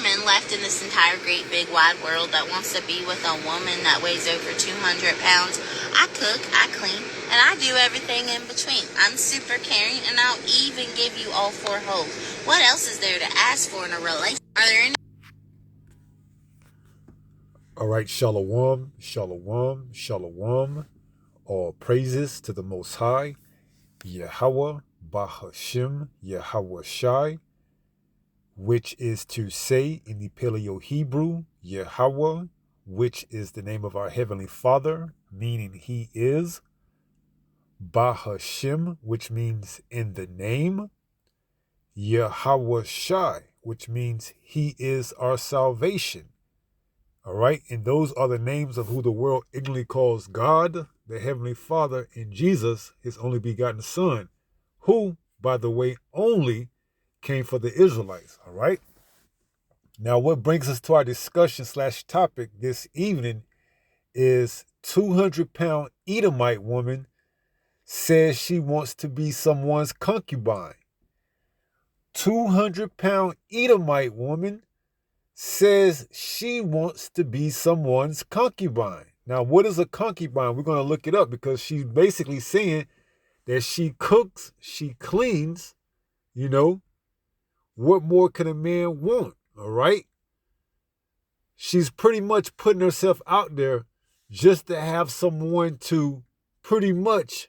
men left in this entire great big wide world that wants to be with a woman that weighs over 200 pounds. I cook, I clean, and I do everything in between. I'm super caring, and I'll even give you all 4 holes. What else is there to ask for in a relationship? Are there any... All right, shalom, shalom, shalom. All praises to the Most High, Yahweh, Bahashim, Yahweh Shai, which is to say in the Paleo-Hebrew, Yahweh, which is the name of our Heavenly Father, meaning He is, Bahashim, which means in the name, Yahweh Shai, which means He is our salvation. All right, and those are the names of who the world ignorantly calls God, the Heavenly Father, and Jesus, His only begotten Son, who, by the way, only came for the Israelites. All right. Now, what brings us to our discussion / topic this evening is 200-pound Edomite woman says she wants to be someone's concubine. 200-pound Edomite woman says she wants to be someone's concubine. Now, what is a concubine? We're going to look it up because she's basically saying that she cooks, she cleans, what more can a man want? All right. She's pretty much putting herself out there just to have someone to pretty much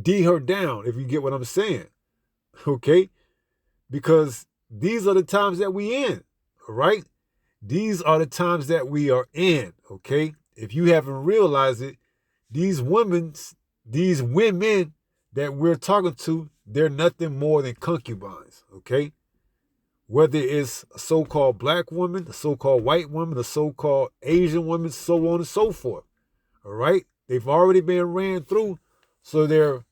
D her down, if you get what I'm saying. Okay. Because these are the times that we in. All right. These are the times that we are in, okay? If you haven't realized it, these women that we're talking to, they're nothing more than concubines, okay? Whether it's a so-called black woman, a so-called white woman, a so-called Asian woman, so on and so forth, all right? They've already been ran through, so their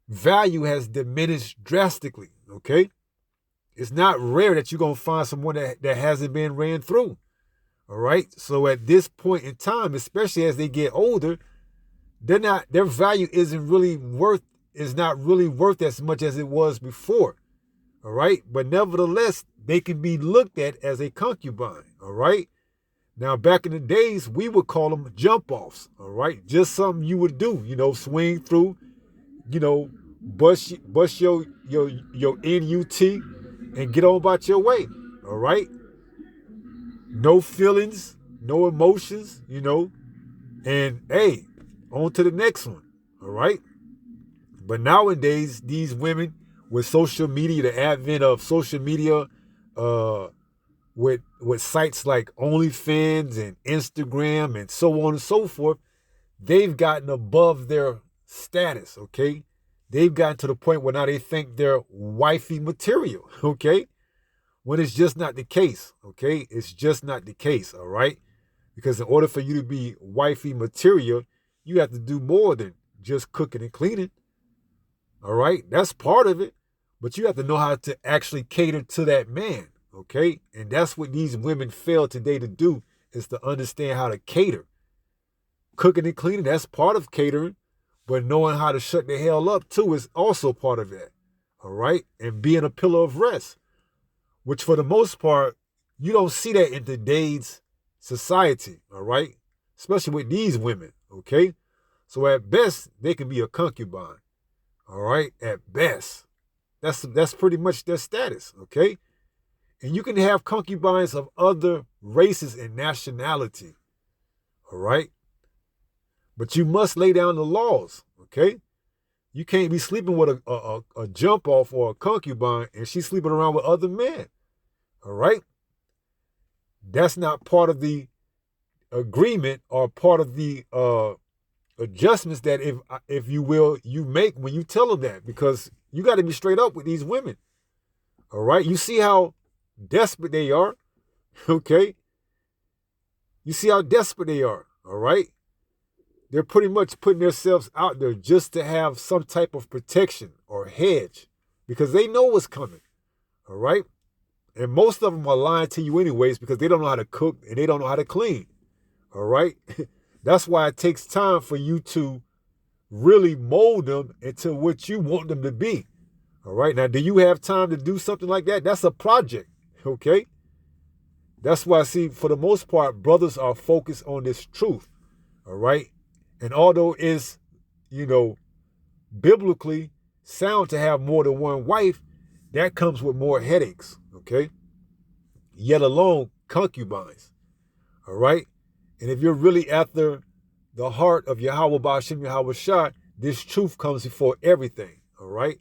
value has diminished drastically, okay? It's not rare that you're going to find someone that hasn't been ran through. All right. So at this point in time, especially as they get older, their value is not really worth as much as it was before. All right. But nevertheless, they can be looked at as a concubine. All right. Now, back in the days, we would call them jump offs. All right. Just something you would do, swing through, bust your NUT and get on about your way, all right? No feelings, no emotions, and hey, on to the next one, all right? But nowadays, these women with social media, the advent of social media, with sites like OnlyFans and Instagram and so on and so forth, they've gotten above their status, okay? They've gotten to the point where now they think they're wifey material, okay? When it's just not the case, okay? It's just not the case, all right? Because in order for you to be wifey material, you have to do more than just cooking and cleaning, all right? That's part of it, but you have to know how to actually cater to that man, okay? And that's what these women fail today to do, is to understand how to cater. Cooking and cleaning, that's part of catering. But knowing how to shut the hell up, too, is also part of that, all right? And being a pillar of rest, which for the most part, you don't see that in today's society, all right? Especially with these women, okay? So at best, they can be a concubine, all right? At best. That's pretty much their status, okay? And you can have concubines of other races and nationality, all right? But you must lay down the laws, okay? You can't be sleeping with a jump off or a concubine and she's sleeping around with other men, all right? That's not part of the agreement or part of the adjustments that, if you will, you make when you tell them that, because you got to be straight up with these women, all right? You see how desperate they are, okay? You see how desperate they are, all right? They're pretty much putting themselves out there just to have some type of protection or hedge because they know what's coming, all right? And most of them are lying to you anyways because they don't know how to cook and they don't know how to clean, all right? That's why it takes time for you to really mold them into what you want them to be, all right? Now, do you have time to do something like that? That's a project, okay? That's why, see, for the most part, brothers are focused on this truth. All right. And although it's, you know, biblically sound to have more than one wife, that comes with more headaches. Okay. Yet alone concubines. All right. And if you're really after the heart of Yahweh Ba'ashem Yahweh Shah, this truth comes before everything. All right.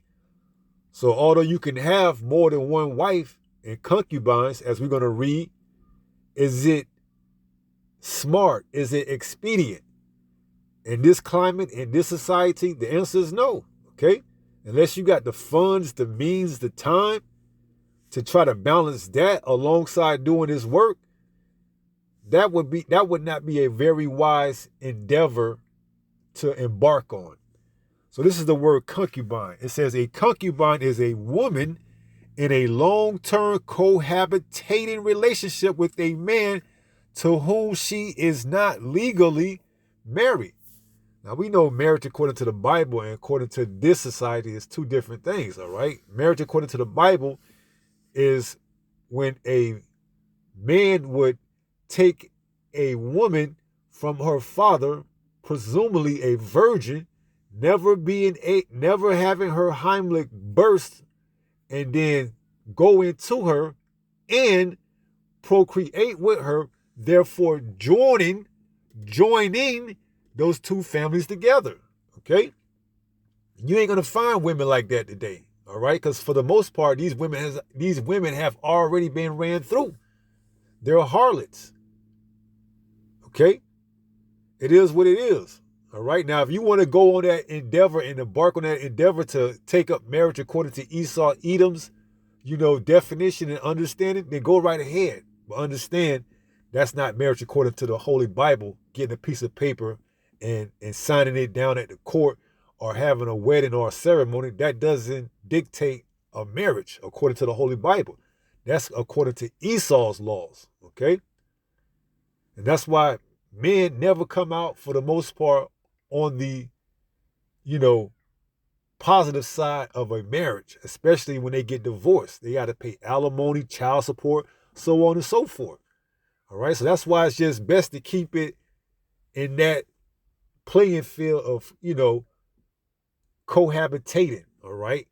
So although you can have more than one wife and concubines, as we're going to read, is it smart? Is it expedient? In this climate, in this society, the answer is no. Okay. Unless you got the funds, the means, the time to try to balance that alongside doing this work, that would not be a very wise endeavor to embark on. So this is the word concubine. It says a concubine is a woman in a long-term cohabitating relationship with a man to whom she is not legally married. Now, we know marriage according to the Bible and according to this society is two different things, all right? Marriage according to the Bible is when a man would take a woman from her father, presumably a virgin, never having her Heimlich burst, and then go into her and procreate with her, therefore joining those two families together. Okay? You ain't gonna find women like that today. All right, because for the most part, these women have already been ran through. They're harlots. Okay? It is what it is. All right. Now, if you want to go on that endeavor and embark on that endeavor to take up marriage according to Esau, Edom's, definition and understanding, then go right ahead. But understand that's not marriage according to the Holy Bible, getting a piece of paper and signing it down at the court or having a wedding or a ceremony. That doesn't dictate a marriage according to the Holy Bible. That's according to Esau's laws. Okay. And that's why men never come out, for the most part, on the, positive side of a marriage, especially when they get divorced. They got to pay alimony, child support, so on and so forth. All right. So that's why it's just best to keep it in that playing field of, cohabitating. All right.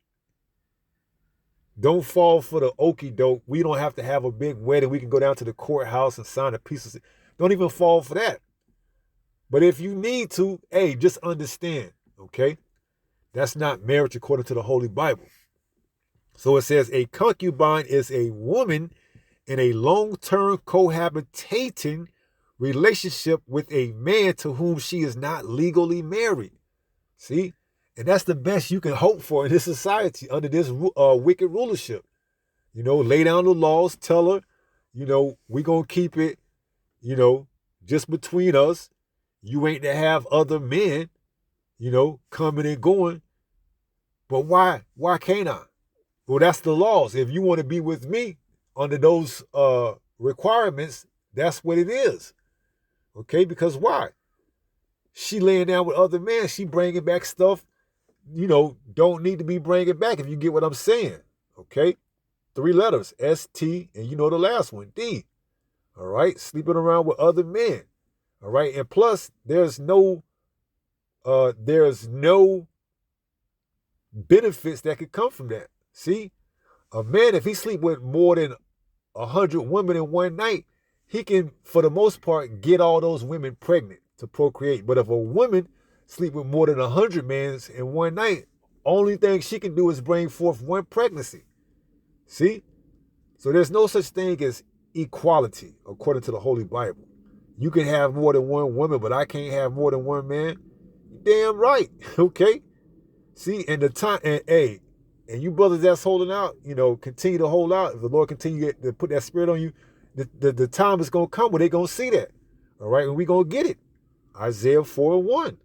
Don't fall for the okie doke. We don't have to have a big wedding. We can go down to the courthouse and sign a piece of. Don't even fall for that. But if you need to, hey, just understand, okay? That's not marriage according to the Holy Bible. So it says a concubine is a woman in a long-term cohabitating relationship with a man to whom she is not legally married. See? And that's the best you can hope for in this society under this wicked rulership. Lay down the laws, tell her, we're going to keep it, just between us. You ain't to have other men, coming and going. But why? Why can't I? Well, that's the laws. If you want to be with me under those requirements, that's what it is. Okay? Because why? She laying down with other men. She bringing back stuff, don't need to be bringing back, if you get what I'm saying. Okay? 3 letters, S-T, and the last one, D. All right? Sleeping around with other men. All right. And plus, there's no benefits that could come from that. See, a man, if he sleep with more than 100 women in one night, he can, for the most part, get all those women pregnant to procreate. But if a woman sleep with more than 100 men in one night, only thing she can do is bring forth one pregnancy. See? So there's no such thing as equality according to the Holy Bible. You can have more than one woman, but I can't have more than one man. Damn right. Okay. See, and and you brothers that's holding out, continue to hold out. If the Lord continue to put that spirit on you, the time is going to come where they're going to see that. All right. And we're going to get it. Isaiah 4:1.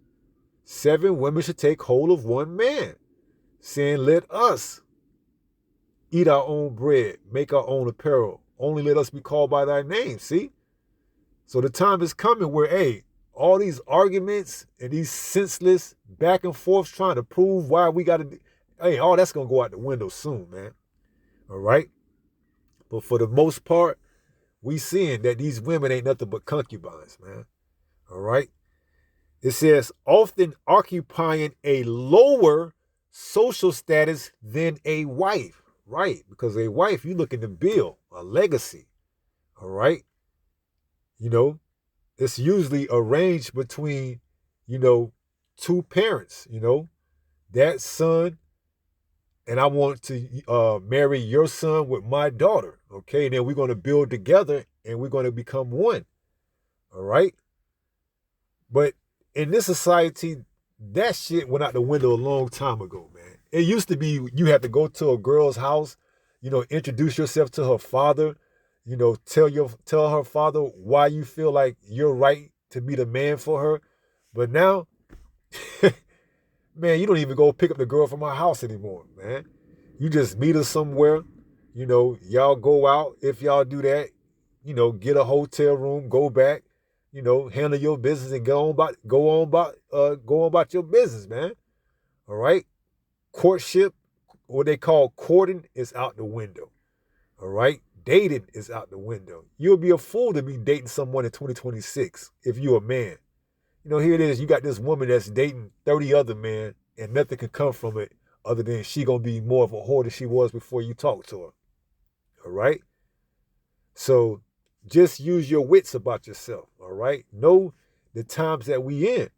7 women should take hold of one man, saying, let us eat our own bread, make our own apparel. Only let us be called by thy name. See? So the time is coming where, all these arguments and these senseless back and forths trying to prove why we got to, all that's going to go out the window soon, man. All right? But for the most part, we seeing that these women ain't nothing but concubines, man. All right. It says often occupying a lower social status than a wife. Right. Because a wife, you looking to build a legacy. All right. You know, it's usually arranged between, two parents, that son, and I want to marry your son with my daughter. Okay. And then we're going to build together and we're going to become one. All right. But in this society, that shit went out the window a long time ago, man. It used to be you had to go to a girl's house, introduce yourself to her father, tell her father why you feel like you're right to be the man for her. But now, man, you don't even go pick up the girl from her house anymore, man. You just meet her somewhere, y'all go out. If y'all do that, get a hotel room, go back, handle your business and go on about your business, man. All right. Courtship, what they call courting, is out the window. All right. Dating is out the window. You'll be a fool to be dating someone in 2026 if you're a man. Here it is. You got this woman that's dating 30 other men and nothing can come from it other than she going to be more of a whore than she was before you talk to her. All right. So just use your wits about yourself. All right. Know the times that we in.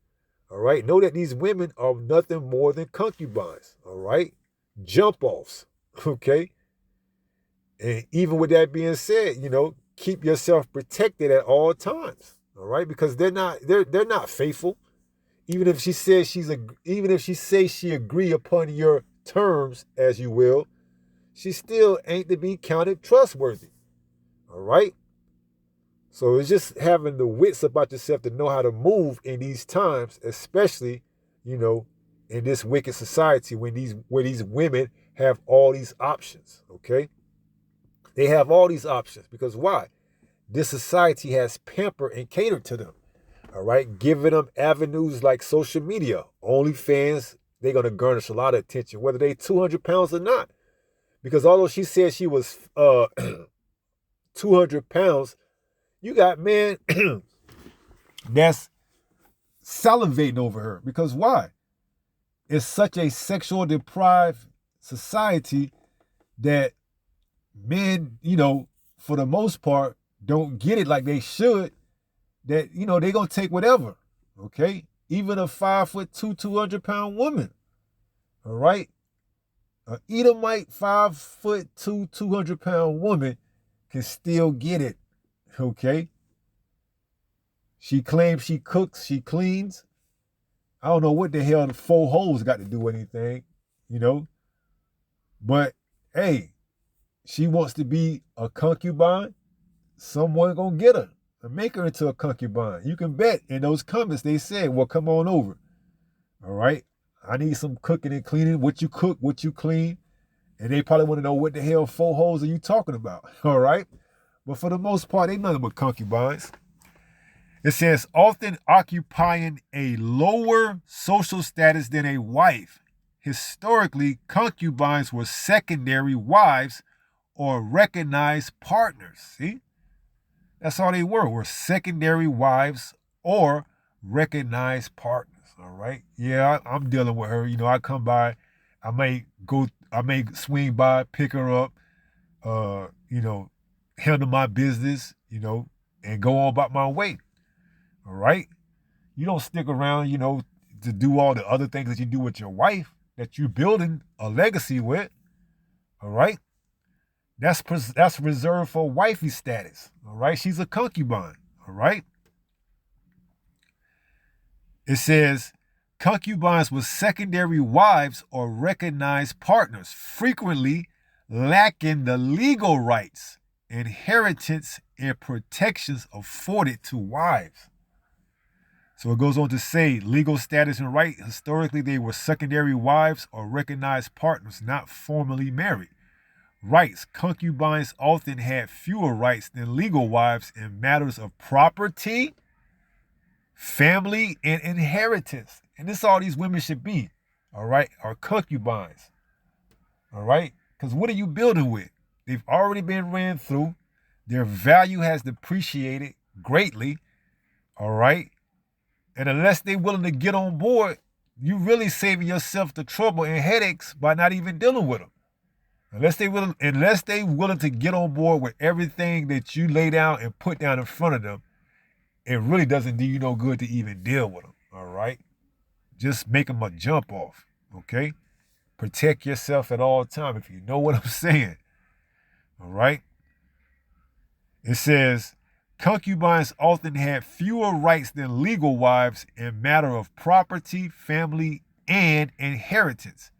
All right. Know that these women are nothing more than concubines. All right. Jump offs. Okay. And even with that being said, keep yourself protected at all times. All right. Because they're not faithful. Even if she says she agree upon your terms, as you will, she still ain't to be counted trustworthy. All right. So it's just having the wits about yourself to know how to move in these times, especially, in this wicked society where these women have all these options. Okay. They have all these options because why? This society has pampered and catered to them. All right. Giving them avenues like social media, OnlyFans. They're going to garnish a lot of attention, whether they 200 pounds or not. Because although she said she was 200 pounds, you got men that's salivating over her. Because why? It's such a sexual deprived society that men, for the most part, don't get it like they should. That, they're going to take whatever. Okay? Even a 5'2", 200-pound woman. All right? An Edomite 5'2", 200-pound woman can still get it. Okay? She claims she cooks, she cleans. I don't know what the hell the 4 holes got to do with anything, But, hey, she wants to be a concubine. Someone gonna get her and make her into a concubine. You can bet in those comments they said, well, come on over. All right? I need some cooking and cleaning. What you cook, what you clean. And they probably want to know what the hell 4 holes are you talking about. All right? But for the most part, they nothing but concubines. It says, often occupying a lower social status than a wife. Historically, concubines were secondary wives or recognized partners. See? That's all they were secondary wives or recognized partners. All right? Yeah, I'm dealing with her. I come by, I may swing by, pick her up, handle my business, and go on about my way. All right? You don't stick around, to do all the other things that you do with your wife that you're building a legacy with. All right? That's reserved for wifey status. All right? She's a concubine. All right? It says, concubines were secondary wives or recognized partners, frequently lacking the legal rights, inheritance, and protections afforded to wives. So it goes on to say legal status and right. Historically, they were secondary wives or recognized partners, not formally married. Rights. Concubines often had fewer rights than legal wives in matters of property, family, and inheritance. And this is all these women should be, all right, are concubines. All right? Because what are you building with? They've already been ran through. Their value has depreciated greatly, all right? And unless they're willing to get on board, you really saving yourself the trouble and headaches by not even dealing with them. Unless they willing to get on board with everything that you lay down and put down in front of them, it really doesn't do you no good to even deal with them, all right? Just make them a jump off, okay? Protect yourself at all times, if you know what I'm saying, all right? It says, concubines often had fewer rights than legal wives in matter of property, family, and inheritance.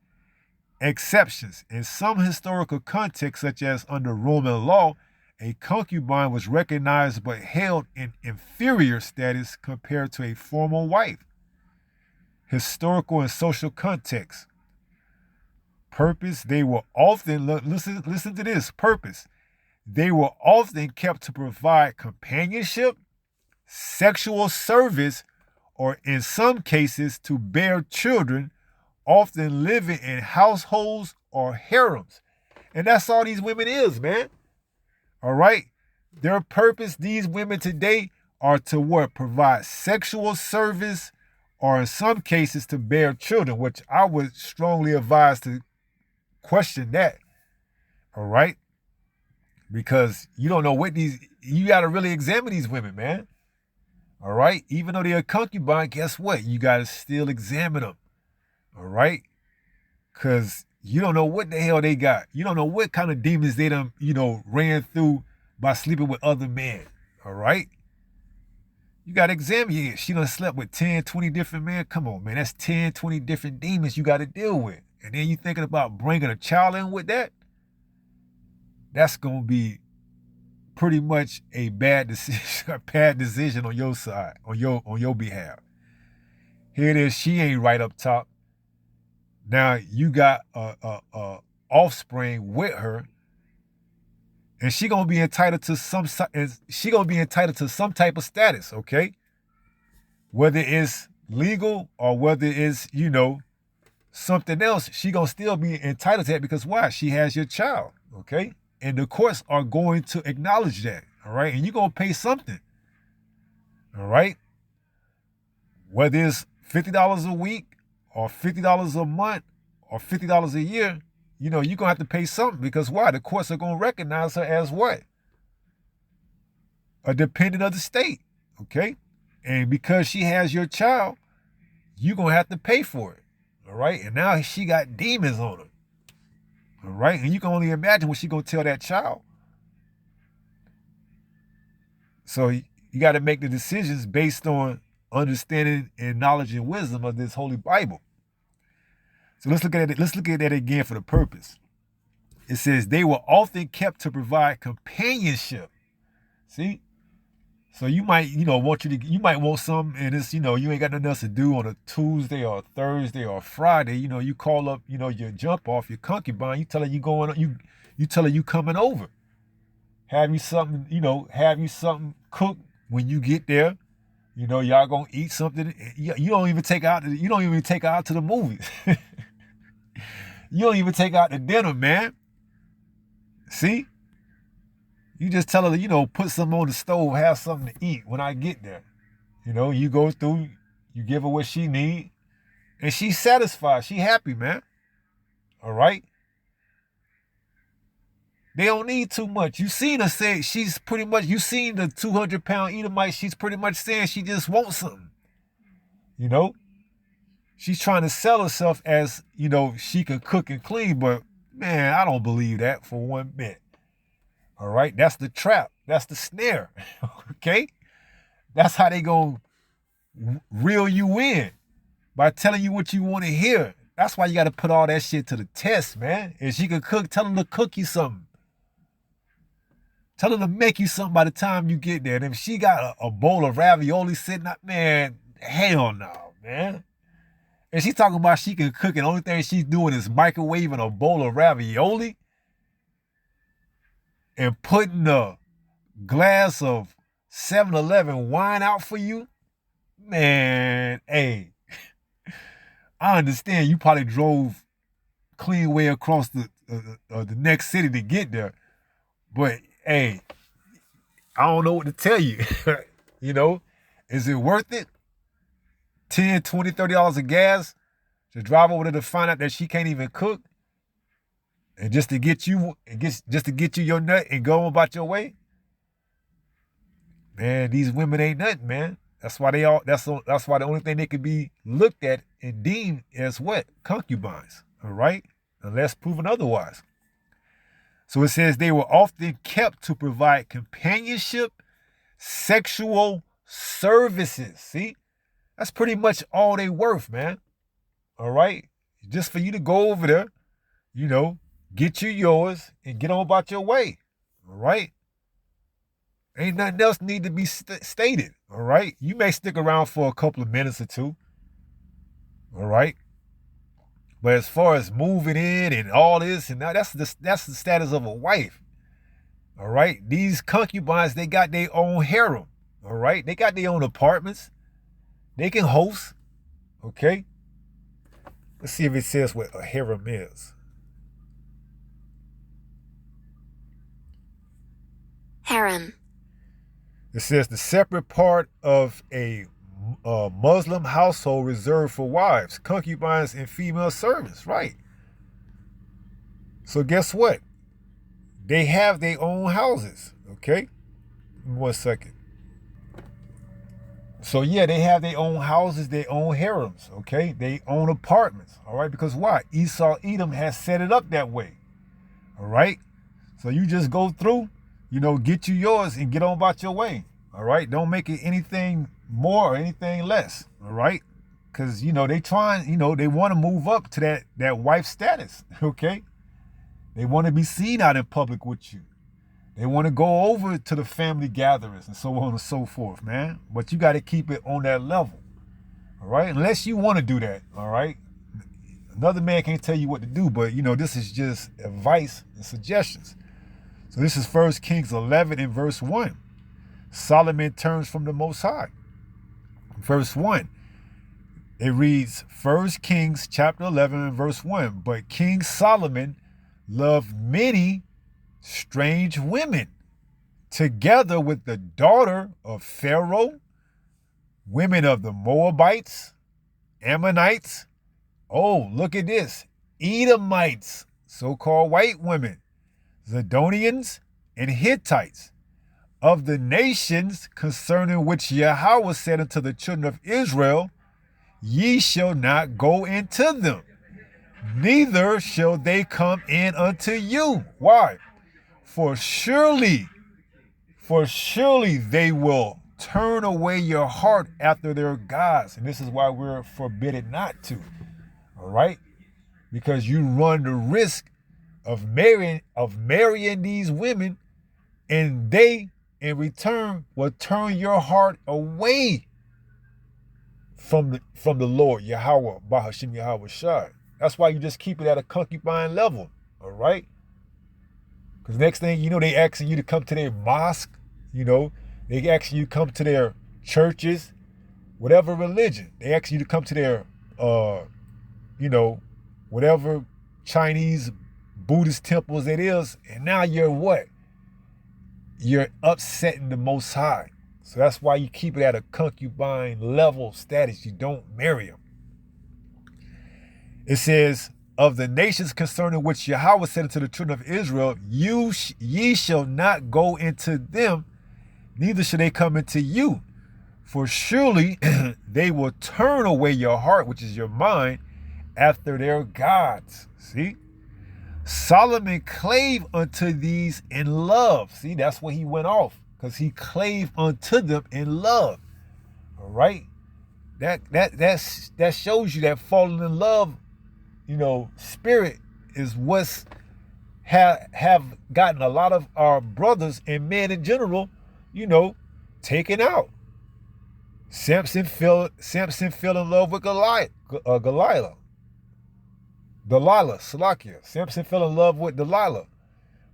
Exceptions. In some historical contexts, such as under Roman law, a concubine was recognized but held in inferior status compared to a former wife. Historical and social context. Purpose. They were often, listen to this, purpose. They were often kept to provide companionship, sexual service, or in some cases to bear children, often living in households or harems. And that's all these women is, man. All right? Their purpose, these women today, are to what? Provide sexual service, or in some cases to bear children, which I would strongly advise to question that. All right? Because you don't know what you got to really examine these women, man. All right? Even though they're a concubine, guess what? You got to still examine them. All right? Because you don't know what the hell they got. You don't know what kind of demons they done, ran through by sleeping with other men. All right? You got to examine it. She done slept with 10, 20 different men. Come on, man. That's 10, 20 different demons you got to deal with. And then you thinking about bringing a child in with that? That's going to be pretty much a bad decision on your side, on your behalf. Here it is. She ain't right up top. Now you got a offspring with her, and she gonna be entitled to some type of status, okay? Whether it's legal or whether it's something else, she gonna still be entitled to that because why? She has your child, okay? And the courts are going to acknowledge that, all right? And you're gonna pay something, all right? Whether it's $50 a week or $50 a month or $50 a year, you're going to have to pay something because why? The courts are going to recognize her as what? A dependent of the state, okay? And because she has your child, you're going to have to pay for it, all right? And now she got demons on her, all right? And you can only imagine what she's going to tell that child. So you got to make the decisions based on understanding and knowledge and wisdom of this Holy Bible. So let's look at it. Let's look at that again for the purpose. It says they were often kept to provide companionship. See? So you might, you might want something and it's, you ain't got nothing else to do on a Tuesday or a Thursday or a Friday. You call up, your jump off, your concubine, you tell her you tell her you coming over. Have you something cooked when you get there. Y'all gonna eat something. You don't even take her out to the movies. You don't even take her out to dinner, man. See? You just tell her, put something on the stove, have something to eat when I get there. You go through, you give her what she need, and she's satisfied. She happy, man. All right? They don't need too much. You seen her say she's pretty much, you seen the 200-pound edomite, she's pretty much saying she just wants something. She's trying to sell herself as, she can cook and clean, but man, I don't believe that for one bit. All right? That's the trap. That's the snare. Okay? That's how they gonna reel you in, by telling you what you want to hear. That's why you got to put all that shit to the test, man. If she can cook, tell them to cook you something. Tell her to make you something by the time you get there. And if she got a bowl of ravioli sitting up, man, hell no, man. And she's talking about she can cook and the only thing she's doing is microwaving a bowl of ravioli and putting a glass of 7-Eleven wine out for you. Man, hey, I understand you probably drove clean way across the next city to get there. But, hey, I don't know what to tell you. You know, is it worth it? $10, $20, $30 of gas to drive over there to find out that she can't even cook? And just to get you, just to get you your nut and go on about your way? Man, these women ain't nothing, man. That's why that's why the only thing they could be looked at and deemed as what? Concubines. All right? Unless proven otherwise. So it says they were often kept to provide companionship, sexual services. See? That's pretty much all they worth, man. All right? Just for you to go over there, you know, get you yours and get on about your way. All right? Ain't nothing else need to be stated. All right? You may stick around for a couple of minutes or two. All right? But as far as moving in and all this and that's the status of a wife. All right? These concubines, they got their own harem. All right? They got their own apartments. They can host. Okay? Let's see if it says what a harem is. Harem. It says the separate part of a Muslim household reserved for wives, concubines, and female servants. Right. So guess what? They have their own houses. Okay? 1 second. So yeah, they have their own houses, their own harems. Okay? They own apartments. All right? Because why? Esau Edom has set it up that way. All right? So you just go through, you know, get you yours and get on about your way. All right? Don't make it anything more or anything less. All right? Because, you know, they trying, you know, they want to move up to that wife status. Okay? They want to be seen out in public with you. They want to go over to the family gatherings and so on and so forth, man. But you got to keep it on that level. All right? Unless you want to do that. All right? Another man can't tell you what to do, but, you know, this is just advice and suggestions. So this is 1 Kings 11 and verse 1. Solomon turns from the Most High. Verse 1. It reads 1 Kings chapter 11 and verse 1. But King Solomon loved many strange women, together with the daughter of Pharaoh, women of the Moabites, Ammonites. Oh, look at this. Edomites, so-called white women, Zidonians, and Hittites, of the nations concerning which Yahweh said unto the children of Israel, ye shall not go into them, neither shall they come in unto you. Why? For surely they will turn away your heart after their gods. And this is why we're forbidden not to. All right? Because you run the risk of marrying these women, and they in return will turn your heart away from the Lord Yahweh Bahashim Yahweh Shai. That's why you just keep it at a concubine level. All right? Because next thing you know, they asking you to come to their mosque. You know, they asking you to come to their churches, whatever religion. They ask you to come to their you know, whatever Chinese Buddhist temples it is, and now you're what? You're upsetting the Most High. So that's why you keep it at a concubine level status. You don't marry them. It says, of the nations concerning which Yahweh said unto the children of Israel, ye shall not go into them, neither shall they come into you. For surely they will turn away your heart, which is your mind, after their gods. See? Solomon clave unto these in love. See, that's where he went off, because he clave unto them in love. All right? That shows you that falling in love, you know, spirit is what's have gotten a lot of our brothers and men in general, you know, taken out. Samson fell in love with Delilah, Salakia. Samson fell in love with Delilah.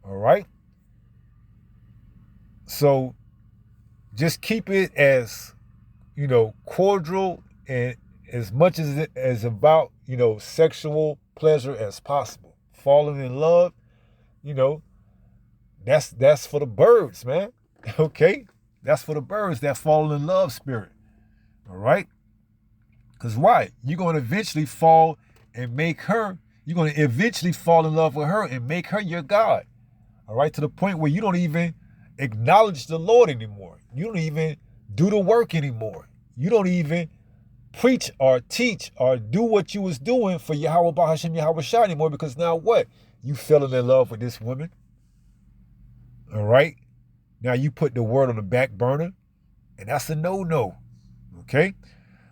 All right? So just keep it as, you know, cordial and as much as it is about, you know, sexual pleasure as possible. Falling in love, you know, that's for the birds, man. Okay? That's for the birds that fall in love spirit. All right? Because why? You're going to eventually fall and make her, you're going to eventually fall in love with her and make her your God. All right? To the point where you don't even acknowledge the Lord anymore. You don't even do the work anymore. You don't even preach or teach or do what you was doing for Yahweh Bahashem Yahweh Shai anymore, because now what? You fell in love with this woman. All right? Now you put the word on the back burner, and that's a no-no. Okay?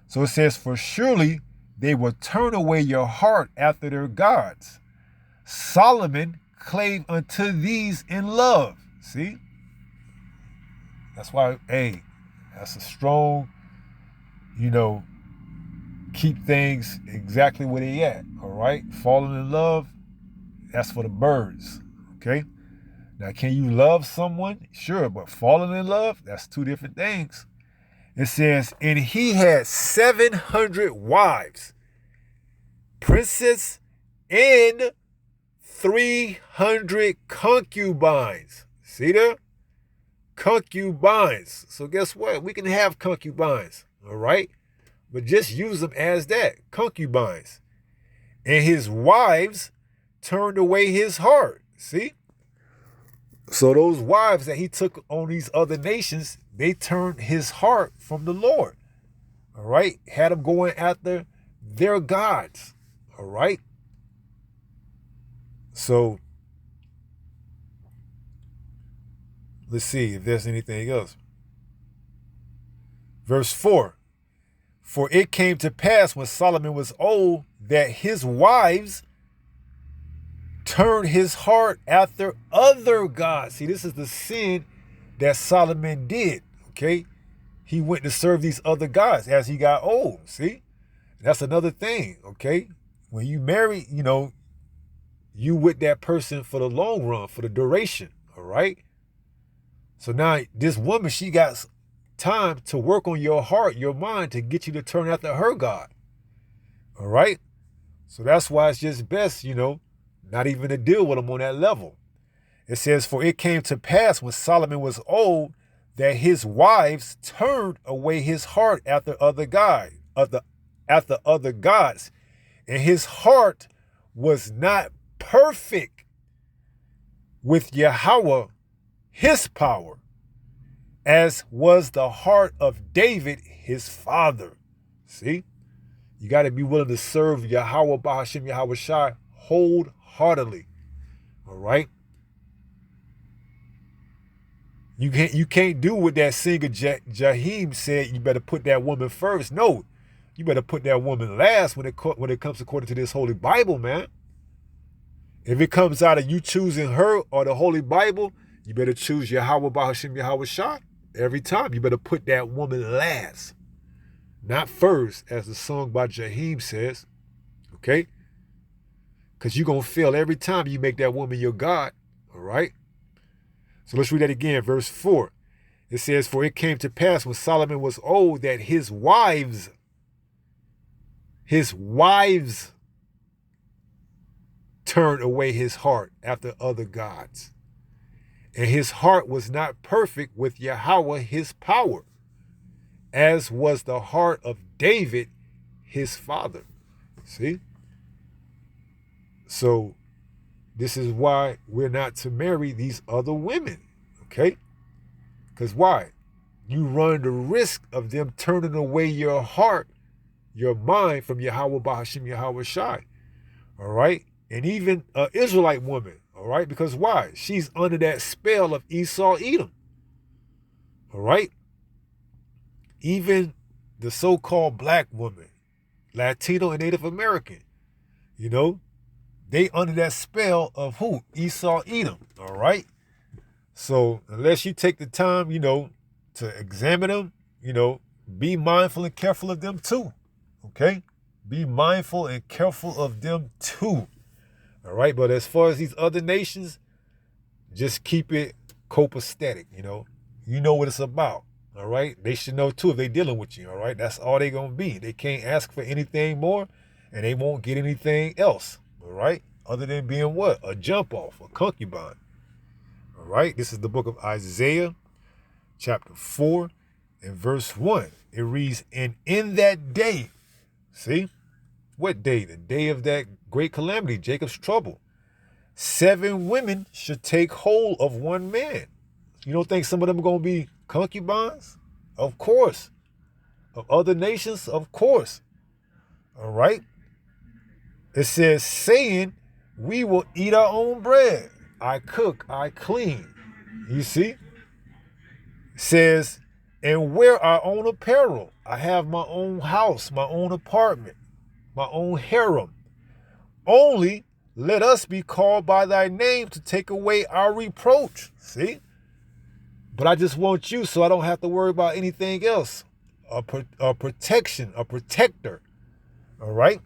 So it says, for surely they will turn away your heart after their gods. Solomon clave unto these in love. See? That's why, hey, that's a strong, keep things exactly where they at. All right? Falling in love, that's for the birds. Okay? Now, can you love someone? Sure, but falling in love, that's two different things. It says, and he had 700 wives, princes, and 300 concubines. See there? Concubines. So guess what? We can have concubines, all right? But just use them as that, concubines. And his wives turned away his heart. See? So those wives that he took on these other nations, they turned his heart from the Lord. All right? Had him going after their gods. All right? So let's see if there's anything else. Verse 4. For it came to pass when Solomon was old that his wives turned his heart after other gods. See, this is the sin that Solomon did, okay? He went to serve these other gods as he got old, see? That's another thing, okay? When you marry, you with that person for the long run, for the duration, all right? So now this woman, she got time to work on your heart, your mind, to get you to turn after her God, all right? So that's why it's just best, not even to deal with them on that level. It says, for it came to pass when Solomon was old that his wives turned away his heart after other gods, and his heart was not perfect with Yahweh, his power, as was the heart of David, his father. See? You got to be willing to serve Yahweh Bahashem Yahweh Shai wholeheartedly. All right? You can't do what that singer Jaheim said, you better put that woman first. No, you better put that woman last when it comes according to this Holy Bible, man. If it comes out of you choosing her or the Holy Bible, you better choose Yahweh Bahashem Yahweh Shai every time. You better put that woman last, not first, as the song by Jaheim says, okay? Because you're going to fail every time you make that woman your God, all right? So let's read that again, verse 4. It says, for it came to pass when Solomon was old that his wives turned away his heart after other gods. And his heart was not perfect with Yahweh, his power, as was the heart of David, his father. See? So this is why we're not to marry these other women, okay? Because why? You run the risk of them turning away your heart, your mind from Yahweh Bahashem Yahweh Shai, all right? And even an Israelite woman, all right? Because why? She's under that spell of Esau, Edom, all right? Even the so-called black woman, Latino and Native American, they under that spell of who? Esau, Edom, all right? So unless you take the time, to examine them, be mindful and careful of them too, okay? Be mindful and careful of them too, all right? But as far as these other nations, just keep it copacetic, You know what it's about, all right? They should know too if they're dealing with you, all right? That's all they're going to be. They can't ask for anything more, and they won't get anything else, all right? Other than being what? A jump off, a concubine. All right? This is the book of Isaiah, chapter 4 and verse 1. It reads, and in that day, see, what day? The day of that great calamity, Jacob's trouble. 7 women should take hold of one man. You don't think some of them are going to be concubines? Of course. Of other nations? Of course. All right. It says, saying, we will eat our own bread. I cook, I clean. You see? It says, and wear our own apparel. I have my own house, my own apartment, my own harem. Only let us be called by thy name to take away our reproach. See? But I just want you so I don't have to worry about anything else. A protection, a protector. All right?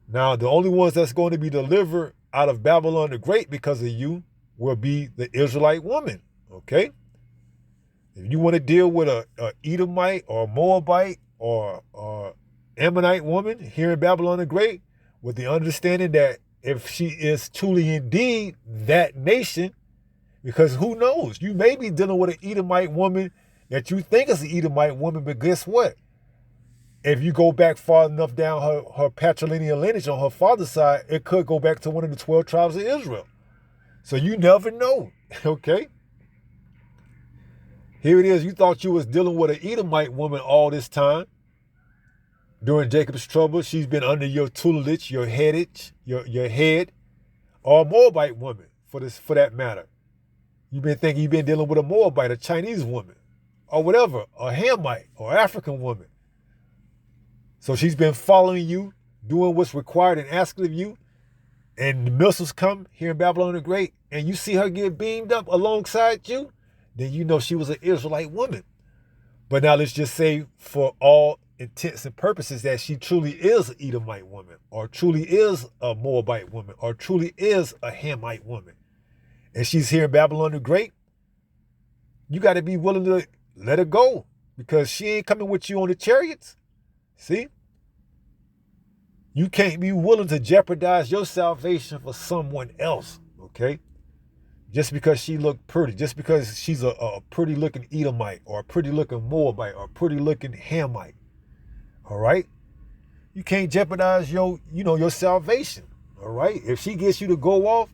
Now, the only ones that's going to be delivered out of Babylon the Great because of you will be the Israelite woman. Okay? If you want to deal with a Edomite or a Moabite or Ammonite woman here in Babylon the Great, with the understanding that if she is truly indeed that nation, because who knows, you may be dealing with an Edomite woman that you think is an Edomite woman, but guess what? If you go back far enough down her patrilineal lineage on her father's side, it could go back to one of the 12 tribes of Israel. So you never know, okay? Here it is. You thought you was dealing with an Edomite woman all this time. During Jacob's trouble, she's been under your tutelage, your headage, your head, or a Moabite woman for that matter. You've been thinking you've been dealing with a Moabite, a Chinese woman, or whatever, a Hamite or African woman. So she's been following you, doing what's required and asking of you, and the missiles come here in Babylon the Great, and you see her get beamed up alongside you, then you know she was an Israelite woman. But now let's just say for all intents and purposes that she truly is an Edomite woman, or truly is a Moabite woman, or truly is a Hamite woman. And she's here in Babylon the Great. You got to be willing to let her go because she ain't coming with you on the chariots. See? You can't be willing to jeopardize your salvation for someone else, okay? Just because she looked pretty, just because she's a pretty looking Edomite or a pretty looking Moabite or a pretty looking Hamite. All right? You can't jeopardize your salvation. All right? If she gets you to go off,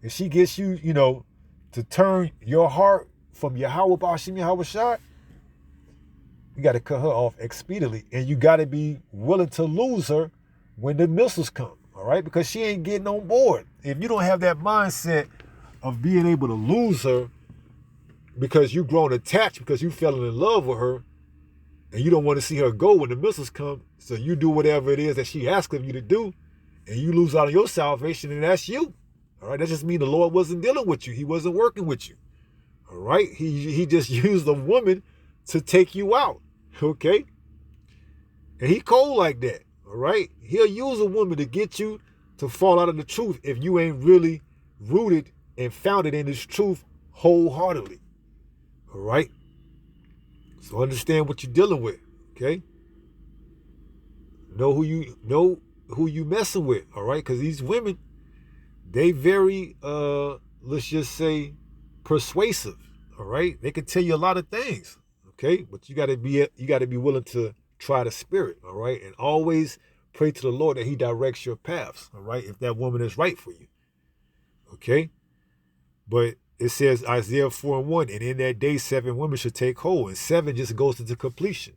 if she gets you, to turn your heart from Yahweh B'Hashem Yahweh Shai, you got to cut her off expediently. And you got to be willing to lose her when the missiles come. All right? Because she ain't getting on board. If you don't have that mindset of being able to lose her because you've grown attached, because you fell in love with her, and you don't want to see her go when the missiles come, so you do whatever it is that she asks of you to do, and you lose out on your salvation, and that's you. All right? That just means the Lord wasn't dealing with you. He wasn't working with you. All right? He just used a woman to take you out. Okay? And he cold like that. All right? He'll use a woman to get you to fall out of the truth if you ain't really rooted and founded in this truth wholeheartedly. All right? So understand what you're dealing with. Okay? Know who you messing with. All right? Because these women, they very let's just say persuasive. All right? They can tell you a lot of things. Okay? But you gotta be willing to try the spirit. All right? And always pray to the Lord that he directs your paths. All right? If that woman is right for you. Okay? But it says Isaiah 4:1, and in that day 7 women should take hold, and 7 just goes into completion.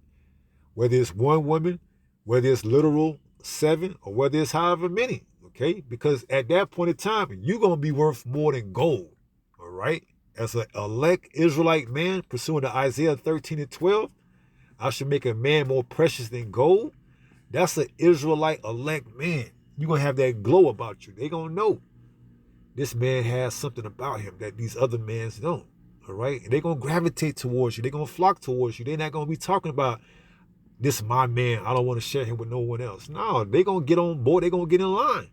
Whether it's one woman, whether it's literal 7, or whether it's however many, okay? Because at that point in time, you're going to be worth more than gold, all right? As an elect Israelite man, pursuant to Isaiah 13:12, I should make a man more precious than gold. That's an Israelite elect man. You're going to have that glow about you. They're going to know. This man has something about him that these other men don't, all right? And they're going to gravitate towards you. They're going to flock towards you. They're not going to be talking about, this is my man, I don't want to share him with no one else. No, they're going to get on board. They're going to get in line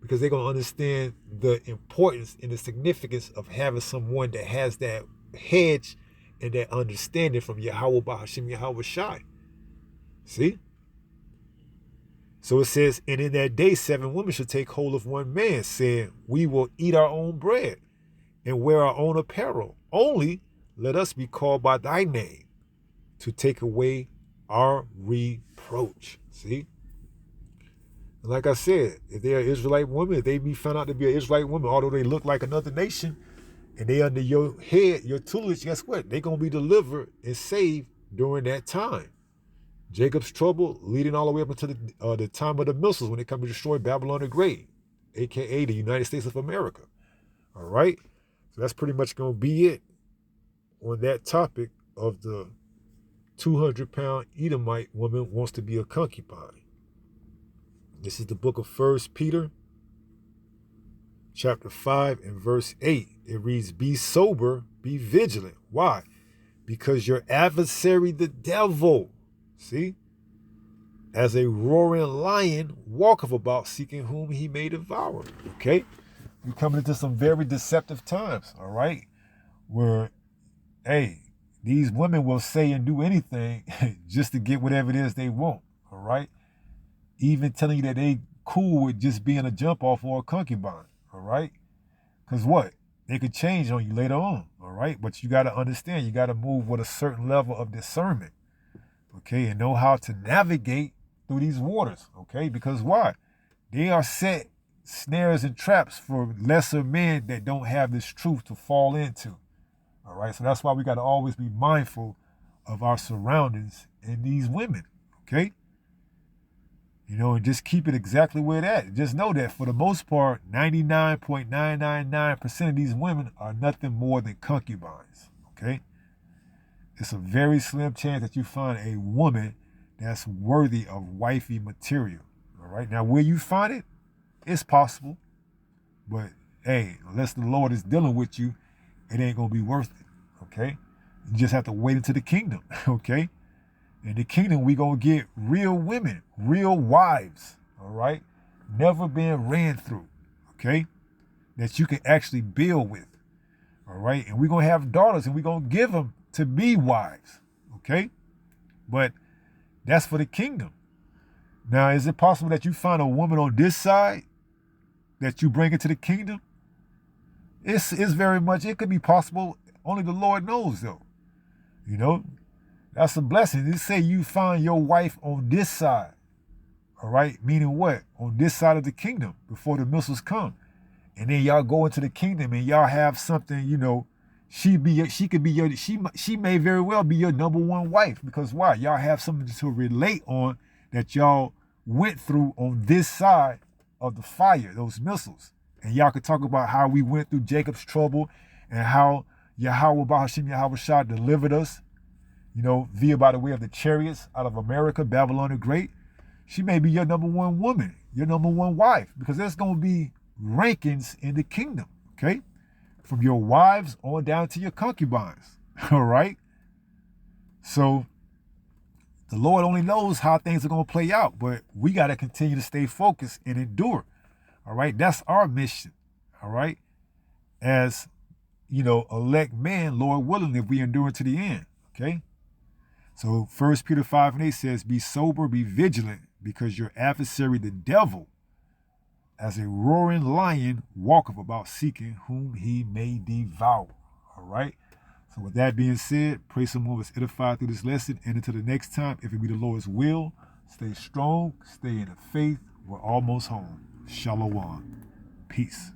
because they're going to understand the importance and the significance of having someone that has that hedge and that understanding from Yahweh B'Hashem Yahweh Shai. See? So it says, and in that day 7 women should take hold of one man, saying, we will eat our own bread and wear our own apparel. Only let us be called by thy name to take away our reproach. See? And like I said, if they're an Israelite woman, if they be found out to be an Israelite woman, although they look like another nation, and they under your head, your tutelage, guess what? They're going to be delivered and saved during that time. Jacob's trouble leading all the way up until the time of the missiles when they come to destroy Babylon the Great, a.k.a. the United States of America. All right? So that's pretty much going to be it on that topic of the 200-pound Edomite woman wants to be a concubine. This is the book of 1 Peter, chapter 5 and verse 8. It reads, be sober, be vigilant. Why? Because your adversary, the devil, see, as a roaring lion, walketh about seeking whom he may devour. Okay? We're coming into some very deceptive times, all right? Where, hey, these women will say and do anything just to get whatever it is they want, all right? Even telling you that they cool with just being a jump off or a concubine, all right? Because what? They could change on you later on, all right? But you got to understand, you got to move with a certain level of discernment, okay? And know how to navigate through these waters, okay? Because why? They are set snares and traps for lesser men that don't have this truth to fall into, all right? So that's why we got to always be mindful of our surroundings and these women, okay? You know, and just keep it exactly where it's at. Just know that for the most part, 99.999% of these women are nothing more than concubines, okay? It's a very slim chance that you find a woman that's worthy of wifey material, all right? Now, where you find it, it's possible. But, hey, unless the Lord is dealing with you, it ain't going to be worth it, okay? You just have to wait into the kingdom, okay? In the kingdom, we going to get real women, real wives, all right? Never been ran through, okay? That you can actually build with, all right? And we're going to have daughters, and we're going to give them to be wives, okay? But that's for the kingdom. Now, is it possible that you find a woman on this side that you bring into the kingdom? It's very much, it could be possible. Only the Lord knows, though, you know? That's a blessing. They say you find your wife on this side, all right? Meaning what? On this side of the kingdom before the missiles come. And then y'all go into the kingdom and y'all have something, you know, she may very well be your number one wife. Because why? Y'all have something to relate on that y'all went through on this side of the fire, those missiles. And y'all could talk about how we went through Jacob's trouble and how Yahweh Bahashim Yahweh Shah delivered us, you know, via by the way of the chariots out of America, Babylon the Great. She may be your number one woman, your number one wife, because there's going to be rankings in the kingdom, okay? From your wives on down to your concubines, all right? So the Lord only knows how things are going to play out, but we got to continue to stay focused and endure, all right? That's our mission, all right? As, you know, elect man, Lord willing, if we endure to the end, okay? So 1 Peter 5 and 8 says, be sober, be vigilant, because your adversary, the devil, as a roaring lion, walketh about seeking whom he may devour. All right? So with that being said, pray someone was edified through this lesson. And until the next time, if it be the Lord's will, stay strong, stay in the faith. We're almost home. Shalom. Peace.